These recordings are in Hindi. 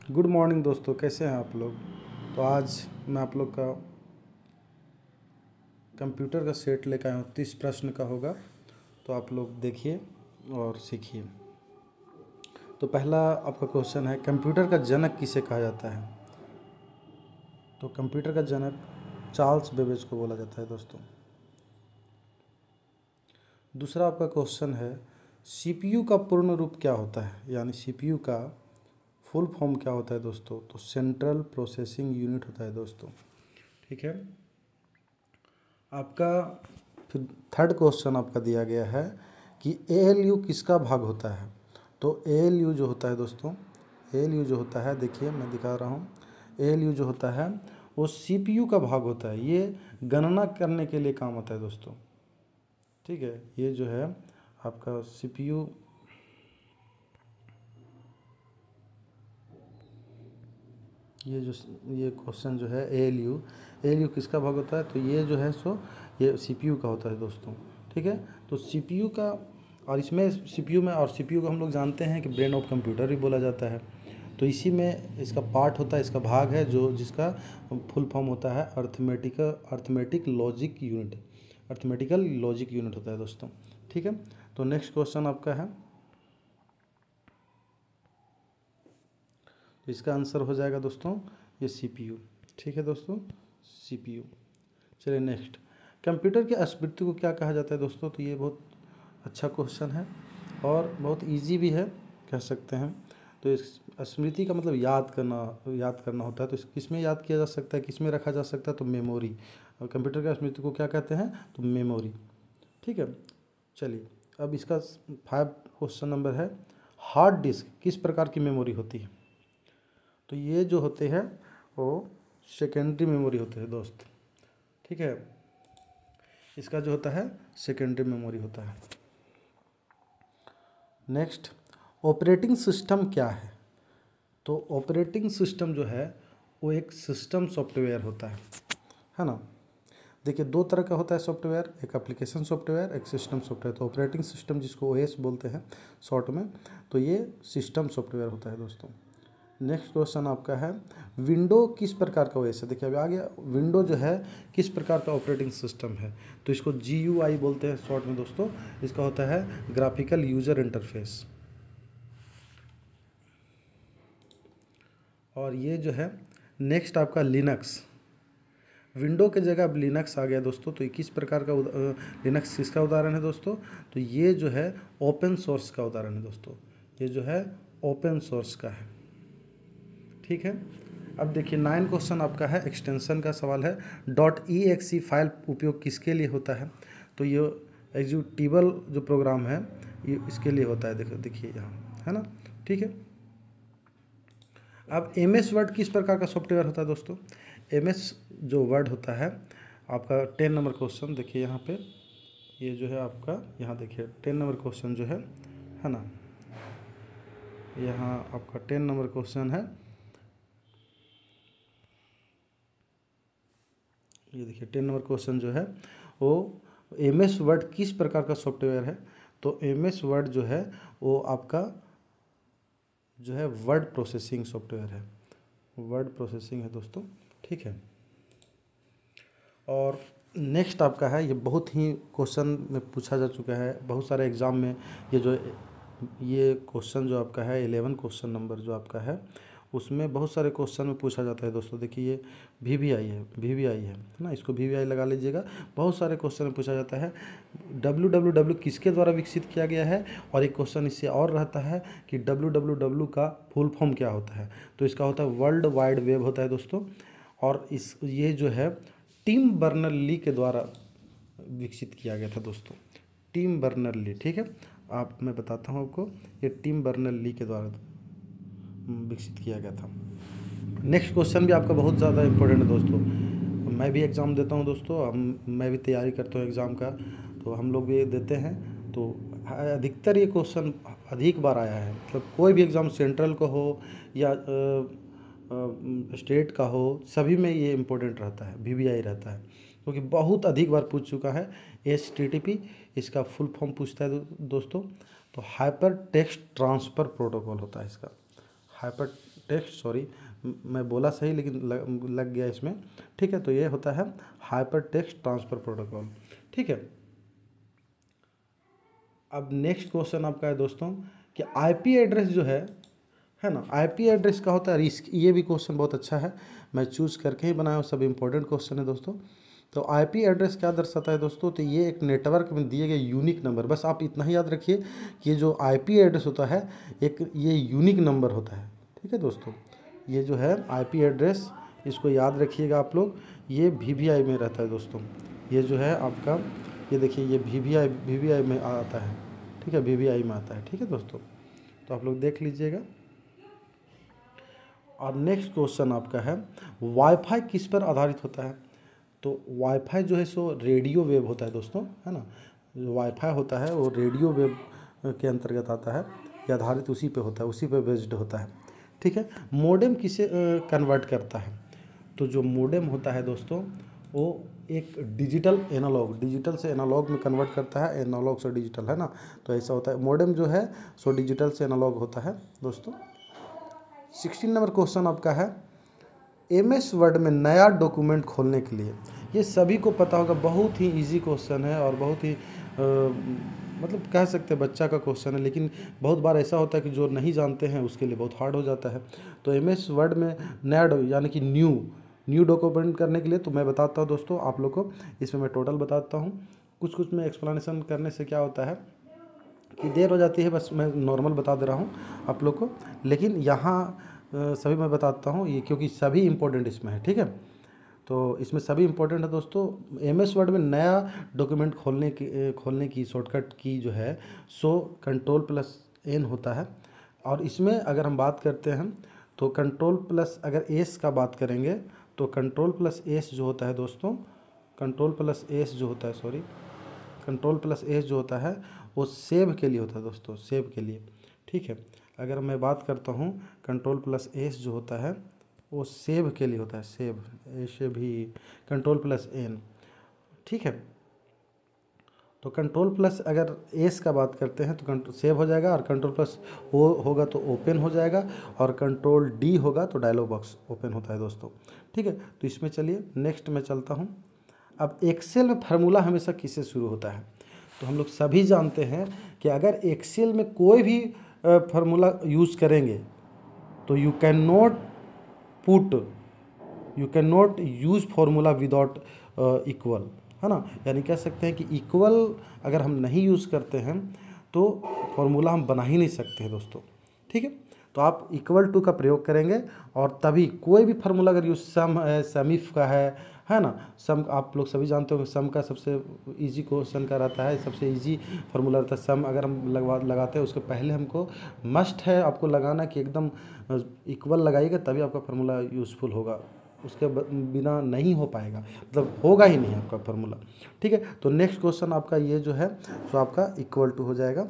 गुड मॉर्निंग दोस्तों, कैसे हैं आप लोग। तो आज मैं आप लोग का कंप्यूटर का सेट लेकर आया हूँ। 30 प्रश्न का होगा, तो आप लोग देखिए और सीखिए। तो पहला आपका क्वेश्चन है, कंप्यूटर का जनक किसे कहा जाता है। तो कंप्यूटर का जनक चार्ल्स बेबेज को बोला जाता है दोस्तों। दूसरा आपका क्वेश्चन है, सीपीयू का पूर्ण रूप क्या होता है, यानी सीपीयू का फुल फॉर्म क्या होता है दोस्तों। तो सेंट्रल प्रोसेसिंग यूनिट होता है दोस्तों। ठीक है। आपका फिर थर्ड क्वेश्चन आपका दिया गया है कि एएलयू किसका भाग होता है। तो एएलयू जो होता है दोस्तों, एएलयू जो होता है, देखिए मैं दिखा रहा हूँ। एएलयू जो होता है वो सीपीयू का भाग होता है। ये गणना करने के लिए काम आता है दोस्तों। ठीक है, ये जो है आपका सीपीयू, ये क्वेश्चन जो है एएलयू किसका भाग होता है। तो ये जो है सो ये सीपीयू का होता है दोस्तों। ठीक है। तो सीपीयू का, और इसमें सीपीयू में, और सीपीयू को हम लोग जानते हैं कि ब्रेन ऑफ कंप्यूटर भी बोला जाता है। तो इसी में इसका पार्ट होता है, इसका भाग है जो जिसका फुल फॉर्म होता है arithmetic logic unit. Arithmetical logic unit होता है दोस्तों। ठीक है। तो नेक्स्ट क्वेश्चन आपका है, तो इसका आंसर हो जाएगा दोस्तों ये सीपीयू। ठीक है दोस्तों, सीपीयू। चलिए नेक्स्ट, कंप्यूटर की स्मृति को क्या कहा जाता है दोस्तों। तो ये बहुत अच्छा क्वेश्चन है और बहुत इजी भी है, कह सकते हैं। तो इस स्मृति का मतलब याद करना होता है। तो किस में याद किया जा सकता है, किस में रखा जा सकता है। तो मेमोरी। और कंप्यूटर की स्मृति को क्या कहते हैं, तो मेमोरी। ठीक है। चलिए अब इसका 5 क्वेश्चन नंबर है, हार्ड डिस्क किस प्रकार की मेमोरी होती है। तो ये जो होते हैं वो सेकेंडरी मेमोरी होते हैं दोस्त। ठीक है, इसका जो होता है सेकेंडरी मेमोरी होता है। नेक्स्ट, ऑपरेटिंग सिस्टम क्या है। तो ऑपरेटिंग सिस्टम जो है वो एक सिस्टम सॉफ्टवेयर होता है ना। देखिए दो तरह का होता है सॉफ्टवेयर, एक एप्लीकेशन सॉफ्टवेयर, एक सिस्टम सॉफ्टवेयर। तो ऑपरेटिंग सिस्टम जिसको ओएस बोलते हैं शॉर्ट में, तो ये सिस्टम सॉफ्टवेयर होता है दोस्तों। नेक्स्ट क्वेश्चन आपका है, विंडो किस प्रकार का ओएस है। देखिए अभी आ गया, विंडो जो है किस प्रकार का ऑपरेटिंग सिस्टम है। तो इसको जीयूआई बोलते हैं शॉर्ट में दोस्तों। इसका होता है ग्राफिकल यूजर इंटरफेस। और ये जो है नेक्स्ट आपका लिनक्स। विंडो के जगह अब लिनक्स आ गया दोस्तों। तो ये किस प्रकार का लिनक्स किसका उदाहरण है दोस्तों। तो ये जो है ओपन सोर्स का उदाहरण है दोस्तों। ये जो है ओपन सोर्स का है। ठीक है। अब देखिए 9 क्वेश्चन आपका है, एक्सटेंशन का सवाल है। .exe फाइल उपयोग किसके लिए होता है। तो ये एग्जीक्यूटिबल जो प्रोग्राम है ये इसके लिए होता है। देखिए यहाँ है ना। ठीक है। अब एमएस वर्ड किस प्रकार का सॉफ्टवेयर होता है दोस्तों। एमएस जो वर्ड होता है आपका 10 नंबर क्वेश्चन, देखिए यहाँ पे ये जो है आपका, यहाँ देखिए 10 नंबर क्वेश्चन जो है ना। यहाँ आपका 10 नंबर क्वेश्चन है, ये देखिए 10 नंबर क्वेश्चन जो है वो एमएस वर्ड किस प्रकार का सॉफ्टवेयर है। तो एमएस वर्ड जो है वो आपका जो है वर्ड प्रोसेसिंग सॉफ्टवेयर है, वर्ड प्रोसेसिंग है दोस्तों। ठीक है। और नेक्स्ट आपका है, ये बहुत ही क्वेश्चन में पूछा जा चुका है बहुत सारे एग्ज़ाम में। ये क्वेश्चन जो आपका है 11 क्वेश्चन नंबर जो आपका है उसमें बहुत सारे क्वेश्चन में पूछा जाता है दोस्तों। देखिए ये वीवीआई है ना, इसको वीवीआई लगा लीजिएगा। बहुत सारे क्वेश्चन में पूछा जाता है डब्ल्यू किसके द्वारा विकसित किया गया है। और एक क्वेश्चन इससे और रहता है कि डब्ल्यू का फुल फॉर्म क्या होता है। तो इसका होता है वर्ल्ड वाइड वेब होता है दोस्तों। और ये जो है टिम बर्नर-ली के द्वारा विकसित किया गया था दोस्तों, टिम बर्नर-ली। ठीक है, मैं बताता हूँ आपको, ये टिम बर्नर-ली के द्वारा विकसित किया गया था। नेक्स्ट क्वेश्चन भी आपका बहुत ज़्यादा इंपॉर्टेंट है दोस्तों। मैं भी एग्ज़ाम देता हूँ दोस्तों, मैं भी तैयारी करता हूँ एग्ज़ाम का, तो हम लोग भी देते हैं। तो अधिकतर ये क्वेश्चन अधिक बार आया है, मतलब कोई भी एग्ज़ाम सेंट्रल का हो या स्टेट का हो, सभी में ये इम्पोर्टेंट रहता है, वीवीआई रहता है, क्योंकि बहुत अधिक बार पूछ चुका है। HTTP इसका फुल फॉर्म पूछता है दोस्तों। तो हाइपर टेक्स्ट ट्रांसफ़र प्रोटोकॉल होता है इसका, हाइपर टेक्स्ट, सॉरी मैं बोला सही लेकिन लग गया इसमें, ठीक है। तो ये होता है हाइपर टेक्स्ट ट्रांसफ़र प्रोटोकॉल, ठीक है। अब नेक्स्ट क्वेश्चन आपका है दोस्तों कि आईपी एड्रेस जो है ना, आईपी एड्रेस का होता है रिस्क। ये भी क्वेश्चन बहुत अच्छा है, मैं चूज़ करके ही बनाया हूँ, सब इंपॉर्टेंट क्वेश्चन है दोस्तों। तो आईपी एड्रेस क्या दर्शाता है दोस्तों, तो ये एक नेटवर्क में दिए गए यूनिक नंबर, बस आप इतना ही याद रखिए कि ये जो आईपी एड्रेस होता है एक ये यूनिक नंबर होता है, ठीक है दोस्तों। ये जो है आईपी एड्रेस, इसको याद रखिएगा आप लोग, ये वीवीआई में रहता है दोस्तों। ये जो है आपका, ये देखिए ये वीवीआई में आता है, ठीक है, वीवीआई में आता है, ठीक है दोस्तों। तो आप लोग देख लीजिएगा। और नेक्स्ट क्वेश्चन आपका है वाईफाई किस पर आधारित होता है। तो वाईफाई जो है सो रेडियो वेव होता है दोस्तों, है ना। जो वाईफाई होता है वो रेडियो वेव के अंतर्गत आता है, ये आधारित उसी पे होता है, उसी पे बेस्ड होता है, ठीक है। मोडेम किसे कन्वर्ट करता है, तो जो मोडेम होता है दोस्तों वो एक डिजिटल से एनालॉग में कन्वर्ट करता है, एनालॉग से डिजिटल, है ना। तो ऐसा होता है मोडेम जो है सो डिजिटल से एनालॉग होता है दोस्तों। 16 नंबर क्वेश्चन आपका है एमएस वर्ड में नया डॉक्यूमेंट खोलने के लिए, ये सभी को पता होगा, बहुत ही इजी क्वेश्चन है और बहुत ही मतलब कह सकते हैं बच्चा का क्वेश्चन है, लेकिन बहुत बार ऐसा होता है कि जो नहीं जानते हैं उसके लिए बहुत हार्ड हो जाता है। तो एमएस वर्ड में नया यानी कि न्यू डॉक्यूमेंट करने के लिए, तो मैं बताता हूँ दोस्तों आप लोग को, इसमें मैं टोटल बताता हूँ। कुछ में एक्सप्लेनेशन करने से क्या होता है कि देर हो जाती है, बस मैं नॉर्मल बता दे रहा हूँ आप लोग को, लेकिन यहाँ सभी मैं बताता हूँ ये, क्योंकि सभी इम्पोर्टेंट इसमें है, ठीक है। तो इसमें सभी इम्पोर्टेंट है दोस्तों। एमएस वर्ड में नया डॉक्यूमेंट खोलने की शॉर्टकट की जो है सो Ctrl+N होता है। और इसमें अगर हम बात करते हैं तो अगर एस का बात करेंगे तो Ctrl+S जो होता है दोस्तों, Ctrl+S जो होता है, सॉरी Ctrl+S जो होता है वो सेव के लिए होता है दोस्तों, सेव के लिए, ठीक है। अगर मैं बात करता हूँ Ctrl+S जो होता है वो सेव के लिए होता है, सेव ऐसे भी Ctrl+N, ठीक है। तो अगर एस का बात करते हैं तो सेव हो जाएगा, और Ctrl+O होगा तो ओपन हो जाएगा, और Ctrl+D होगा तो डायलॉग बॉक्स ओपन होता है दोस्तों, ठीक है। तो इसमें चलिए नेक्स्ट में चलता हूँ। अब एक्सेल में फार्मूला हमेशा किससे शुरू होता है, तो हम लोग सभी जानते हैं कि अगर एक्सेल में कोई भी फार्मूला यूज़ करेंगे तो you can not use formula without equal, है ना। यानी कह सकते हैं कि इक्वल अगर हम नहीं यूज़ करते हैं तो फार्मूला हम बना ही नहीं सकते हैं दोस्तों, ठीक है। तो आप =का प्रयोग करेंगे और तभी कोई भी फार्मूला अगर यूज सम है, समीफ का है ना। सम आप लोग सभी जानते हो कि सम का सबसे इजी क्वेश्चन का रहता है, सबसे इजी फार्मूला रहता है सम। अगर हम लगाते हैं उसके पहले हमको मस्ट है आपको लगाना कि एकदम इक्वल लगाइएगा, तभी आपका फार्मूला यूज़फुल होगा, उसके बिना नहीं हो पाएगा, मतलब होगा ही नहीं आपका फार्मूला, ठीक है। तो नेक्स्ट क्वेश्चन आपका ये जो है तो आपका =, हो जाएगा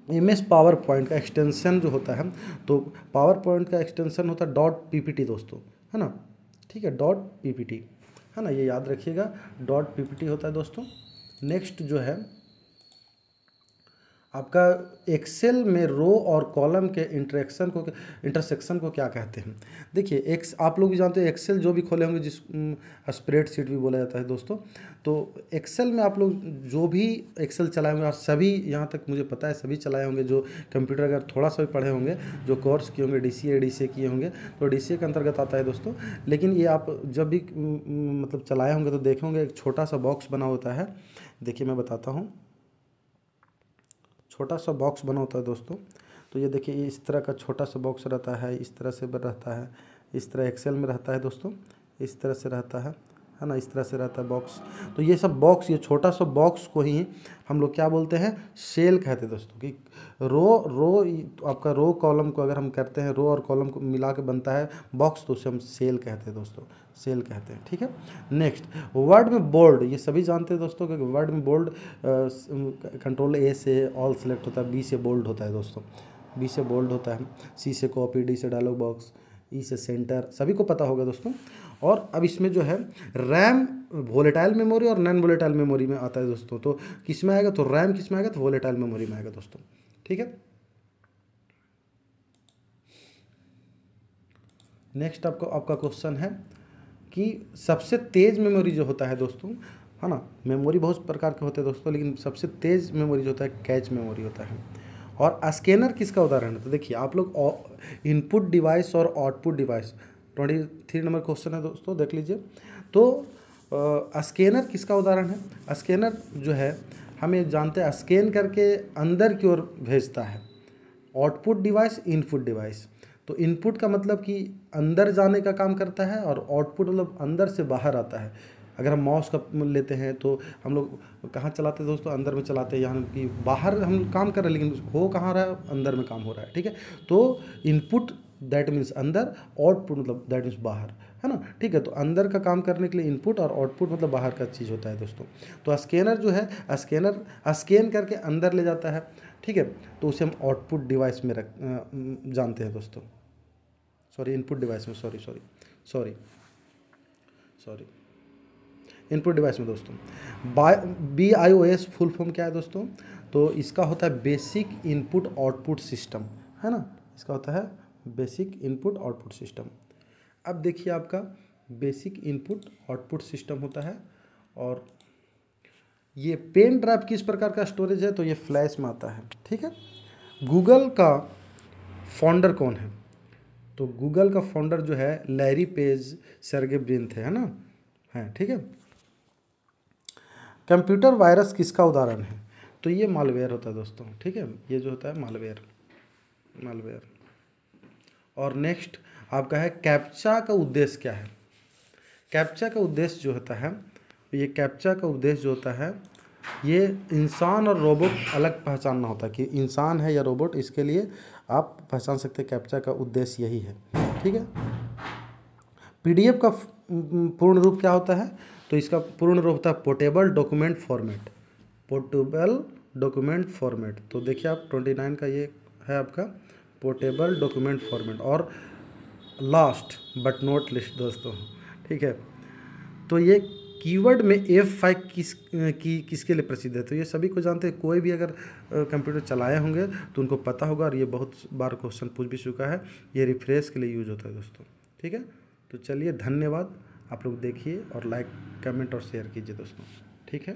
MS पावर पॉइंट का एक्सटेंशन जो होता है, तो पावर पॉइंट का एक्सटेंशन होता है .ppt दोस्तों, है ना, ठीक है, .ppt, है ना, ये याद रखिएगा, .ppt होता है दोस्तों। नेक्स्ट जो है आपका एक्सेल में रो और कॉलम के इंटरसेक्शन को क्या कहते हैं। देखिए आप लोग भी जानते हैं एक्सेल जो भी खोले होंगे, जिस स्प्रेडशीट भी बोला जाता है दोस्तों। तो एक्सेल में आप लोग जो भी एक्सेल चलाए होंगे, और सभी यहाँ तक मुझे पता है सभी चलाए होंगे, जो कंप्यूटर अगर थोड़ा सा भी पढ़े होंगे, जो कोर्स किए होंगे DCA किए होंगे, तो DCA के अंतर्गत आता है दोस्तों। लेकिन ये आप जब भी मतलब चलाए होंगे तो देखे होंगे एक छोटा सा बॉक्स बना होता है, देखिए मैं बताता हूँ, छोटा सा बॉक्स बना होता है दोस्तों। तो ये देखिए इस तरह का छोटा सा बॉक्स रहता है, इस तरह से रहता है, इस तरह एक्सेल में रहता है दोस्तों, इस तरह से रहता है ना, इस तरह से रहता है बॉक्स। तो ये सब बॉक्स, ये छोटा सा बॉक्स को ही हम लोग क्या बोलते हैं, सेल कहते हैं दोस्तों। कि रो आपका रो कॉलम को अगर हम करते हैं, रो और कॉलम को मिला के बनता है बॉक्स, तो उसे हम सेल कहते हैं दोस्तों, सेल कहते हैं, ठीक है। नेक्स्ट वर्ड में बोल्ड, ये सभी जानते हैं दोस्तों कि वर्ड में बोल्ड Ctrl+A से ऑल सेलेक्ट होता है, B से बोल्ड होता है दोस्तों, B से बोल्ड होता है, C से कॉपी, D से डायलॉग बॉक्स, E से सेंटर, सभी को पता होगा दोस्तों। और अब इसमें जो है रैम वोलेटाइल मेमोरी और नॉन वोलेटाइल मेमोरी में आता है दोस्तों। तो किस में आएगा, तो रैम किस में आएगा, तो वोलेटाइल मेमोरी में आएगा दोस्तों, ठीक है। नेक्स्ट आपका क्वेश्चन है कि सबसे तेज़ मेमोरी जो होता है दोस्तों, है ना, मेमोरी बहुत प्रकार के होते हैं दोस्तों, लेकिन सबसे तेज़ मेमोरी जो होता है कैच मेमोरी होता है। और स्कैनर किसका उदाहरण है? तो देखिए आप लोग इनपुट डिवाइस और आउटपुट डिवाइस 23 नंबर क्वेश्चन है दोस्तों, देख लीजिए। तो स्कैनर किसका उदाहरण है? स्कैनर जो है हमें जानते हैं स्कैन करके अंदर की ओर भेजता है। Output device, input device. तो इनपुट का मतलब कि अंदर जाने का काम करता है और आउटपुट मतलब अंदर से बाहर आता है। अगर हम माउस का लेते हैं तो हम लोग कहाँ चलाते हैं दोस्तों? अंदर में चलाते हैं, यहाँ कि बाहर हम काम कर रहे हैं लेकिन हो कहाँ रहा है? अंदर में काम हो रहा है, ठीक है। तो इनपुट दैट मीन्स अंदर, आउटपुट मतलब दैट मीन्स बाहर, है ना, ठीक है। तो अंदर का काम करने के लिए इनपुट और आउटपुट मतलब बाहर का चीज़ होता है दोस्तों। तो स्कैनर जो है, स्कैनर स्कैन करके अंदर ले जाता है, ठीक है। तो उसे हम आउटपुट डिवाइस में जानते हैं दोस्तों, सॉरी इनपुट डिवाइस में, सॉरी इनपुट डिवाइस में दोस्तों। BIOS फुल फॉर्म क्या है दोस्तों? तो इसका होता है बेसिक इनपुट आउटपुट सिस्टम, है ना, इसका होता है बेसिक इनपुट आउटपुट सिस्टम। अब देखिए आपका बेसिक इनपुट आउटपुट सिस्टम होता है। और ये पेन ड्राइव किस प्रकार का स्टोरेज है? तो ये फ्लैश में आता है, ठीक है। गूगल का फाउंडर कौन है? तो गूगल का फाउंडर जो है लैरी पेज, सर्गे ब्रिन थे, है ना, है, ठीक है। कंप्यूटर वायरस किसका उदाहरण है? तो ये मालवेयर होता है दोस्तों, ठीक है, ये जो होता है मालवेयर। और नेक्स्ट आपका है कैप्चा का उद्देश्य क्या है? कैप्चा का उद्देश्य जो होता है, ये कैप्चा का उद्देश्य जो होता है, ये इंसान और रोबोट अलग पहचानना होता है कि इंसान है या रोबोट, इसके लिए आप पहचान सकते हैं। कैप्चा का उद्देश्य यही है, ठीक है। PDF का पूर्ण रूप क्या होता है? तो इसका पूर्ण रूप होता है पोर्टेबल डॉक्यूमेंट फॉर्मेट। तो देखिए आप 29 का ये है आपका पोर्टेबल डॉक्यूमेंट फॉर्मेट। और लास्ट बट नॉट लिस्ट दोस्तों, ठीक है, तो ये कीवर्ड में F5 किसके लिए प्रसिद्ध है? तो ये सभी को जानते हैं, कोई भी अगर कंप्यूटर चलाए होंगे तो उनको पता होगा, और ये बहुत बार क्वेश्चन पूछ भी चुका है। ये रिफ्रेश के लिए यूज होता है दोस्तों, ठीक है। तो चलिए धन्यवाद, आप लोग देखिए और लाइक, कमेंट और शेयर कीजिए दोस्तों, ठीक है।